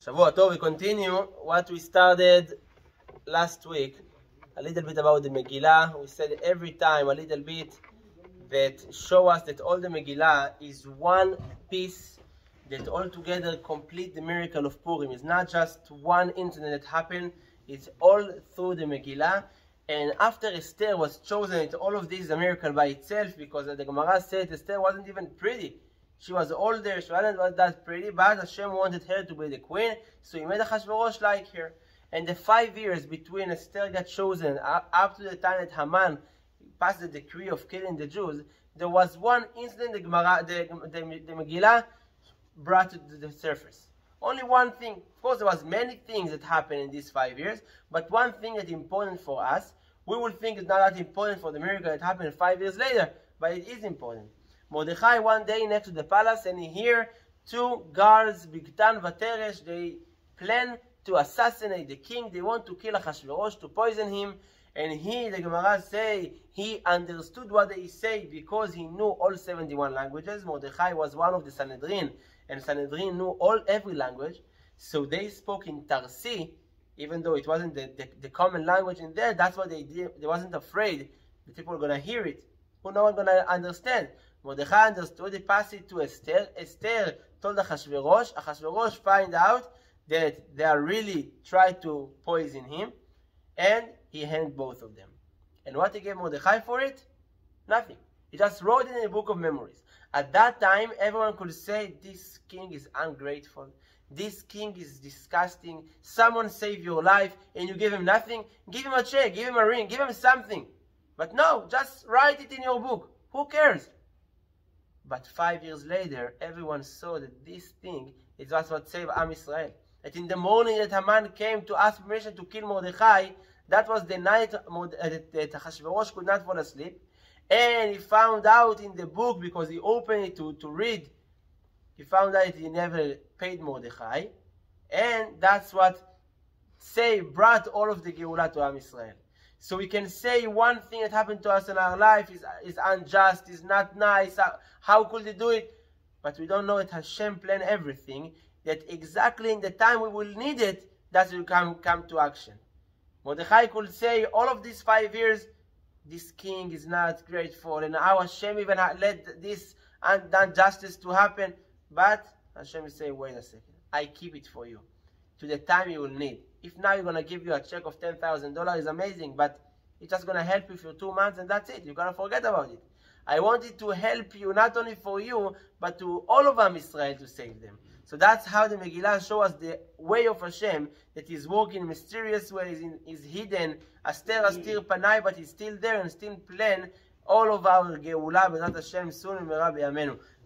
Shavua Tov, we continue what we started last week, a little bit about the Megillah. We said every time a little bit that show us that all the Megillah is one piece that altogether complete the miracle of Purim. It's not just one incident that happened, it's all through the Megillah. And after Esther was chosen, all of this is a miracle by itself, because the Gemara said Esther wasn't even pretty. She was older, she wasn't that pretty, but Hashem wanted her to be the queen, so he made Achashverosh like her. And the 5 years between Esther got chosen up to the time that Haman passed the decree of killing the Jews, there was one incident the Megillah brought to the surface. Only one thing. Of course, there was many things that happened in these 5 years, but one thing that's important for us, we will think it's not that important for the miracle that happened 5 years later, but it is important. Mordechai one day next to the palace, and he hear two guards, Bigtan Vateresh, they plan to assassinate the king. They want to kill Achashverosh, to poison him. And he, the Gemara say, he understood what they say because he knew all 71 languages. Mordechai was one of the Sanhedrin, and Sanhedrin knew every language. So they spoke in Tarsi, even though it wasn't the common language in there. That's what they did. They wasn't afraid the people were going to hear it. Who no one going to understand. Mordechai understood. He passed it to Esther. Esther told Achashverosh. Achashverosh find out that they are really trying to poison him, and he hanged both of them. And what he gave Mordechai for it? Nothing. He just wrote it in a book of memories. At that time, everyone could say, this king is ungrateful. This king is disgusting. Someone saved your life and you give him nothing. Give him a check, give him a ring, give him something. But no, just write it in your book. Who cares? But 5 years later, everyone saw that this thing is just what saved Am Israel. That in the morning that Haman came to ask permission to kill Mordechai, that was the night that Achashverosh could not fall asleep. And he found out in the book, because he opened it to read, he found out he never paid Mordechai. And that's what brought all of the Geulah to Am Israel. So we can say one thing that happened to us in our life is unjust, is not nice. How could they do it? But we don't know that Hashem planned everything, that exactly in the time we will need it, that will come to action. Mordechai could say, all of these 5 years, this king is not grateful, and how Hashem even let this injustice to happen. But Hashem will say, wait a second, I keep it for you, to the time you will need. If now you're going to give you a check of $10,000, it's amazing, but it's just going to help you for 2 months, and that's it. You're going to forget about it. I wanted to help you, not only for you, but to all of Am Israel, to save them. So that's how the Megillah shows us the way of Hashem, that is working in mysterious ways, is hidden. Aster Panai, but he's still there and still plan all of our Geulah, B'ezrat Hashem, soon in Rabbi Aviram Biton.